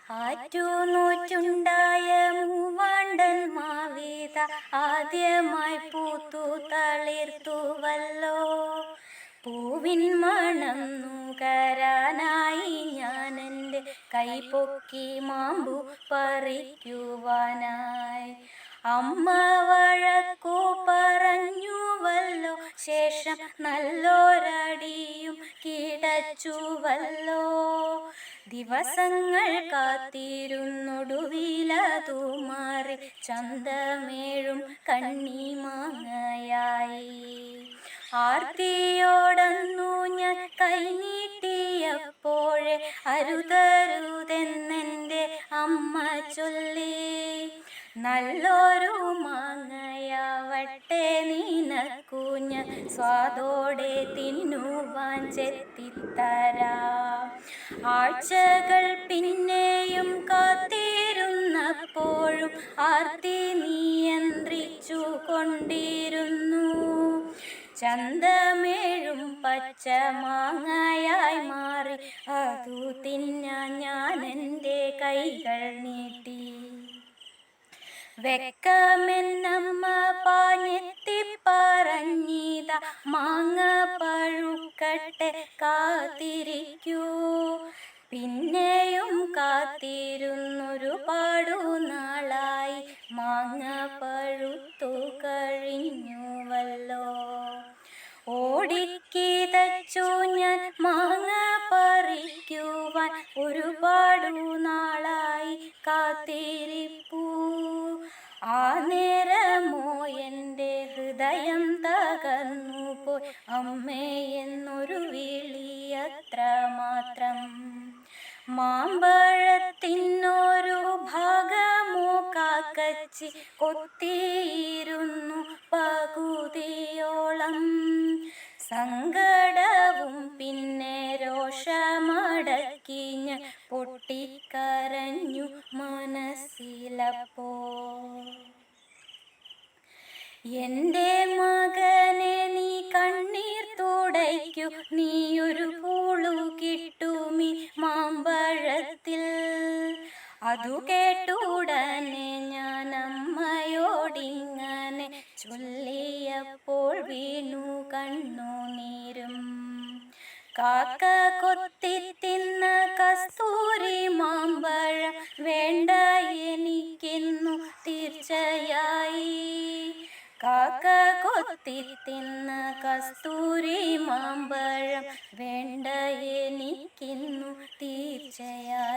ആറ്റുനൂറ്റുണ്ടായ മൂവാണ്ടൻ മാവേത ആദ്യമായി പൂത്തു തളിർത്തുവല്ലോ. പൂവിൻ മണം നുകരാനായി ഞാൻ എൻ്റെ കൈപൊക്കി മാമ്പു പറിക്കുവാനായി. അമ്മ വഴക്കു പറഞ്ഞുവല്ലോ, ശേഷം നല്ലൊരടിയും കിടച്ചുവല്ലോ. ദിവസങ്ങൾ കാത്തിരുന്നൊടുവിലതു മാറി ചന്തമേഴും കണ്ണിമാങ്ങയായി. ആർത്തിയോടന്നു ഞാൻ കൈനീട്ടിയപ്പോഴേ അരുതരുതെന്നെൻ്റെ അമ്മ ചൊല്ലി. നല്ലൊരു മാങ്ങയാവട്ടെ നിനക്കു ഞാൻ സ്വാദോടെ തിന്നുവാൻ ചെത്തിത്തരാം. ആഴ്ചകൾ പിന്നെയും കാത്തിരുന്നപ്പോഴും ആർത്തി നിയന്ത്രിച്ചു കൊണ്ടിരുന്നു. ചന്തമേഴും പച്ച മാങ്ങയായി മാറി അതു തിന്നാൻ ഞാൻ എൻ്റെ കൈകൾ നീട്ടി. വെക്കമെന്നമ്മ പാഞ്ഞെത്തി പറഞ്ഞിത മാങ്ങ പഴുക്കട്ടെ കാത്തിരിക്കൂ. പിന്നെയും കാത്തിരുന്നൊരുപാടു നാളായി മാങ്ങ പഴുത്തു കഴിഞ്ഞുവല്ലോ. ഓടിക്കിതച്ചു ഞാൻ മാങ്ങ പറിക്കുവാൻ ഒരുപാടു നാളായി കാത്തിരിപ്പൂ. ആ നേരമോ എൻ്റെ ഹൃദയം തകർന്നു പോയി, അമ്മേ എന്നൊരു വിളിയത്ര മാത്രം. മാമ്പഴത്തിനൊരു ഭാഗമോ കാക്കച്ചി കൊത്തിയിരുന്നു പകുതിയോളം. സങ്കടവും പിന്നെ രോഷമടക്കി ഞാൻ പൊട്ടിക്കരഞ്ഞു മനസ്സിലപ്പോ. എൻ്റെ മകനെ നീ കണ്ണീർ തുടയ്ക്കൂ, നീയൊരു പൂളു കിട്ടുമീ മാമ്പഴത്തിൽ. അതു കേട്ടുടനെ ഞാൻ അമ്മയോടിങ്ങനെ ചൊല്ലിയപ്പോൾ വീണു കണ്ണുനീരും. കാക്ക കൊത്തി തിന്ന കസ്തൂരി മാമ്പഴം വേണ്ട എനിക്കിന്നു തീർച്ചയായി. കാക്ക കൊത്തി തിന്ന കസ്തൂരി മാമ്പഴം വേണ്ട എനിക്കിന്നു തീർച്ചയായി.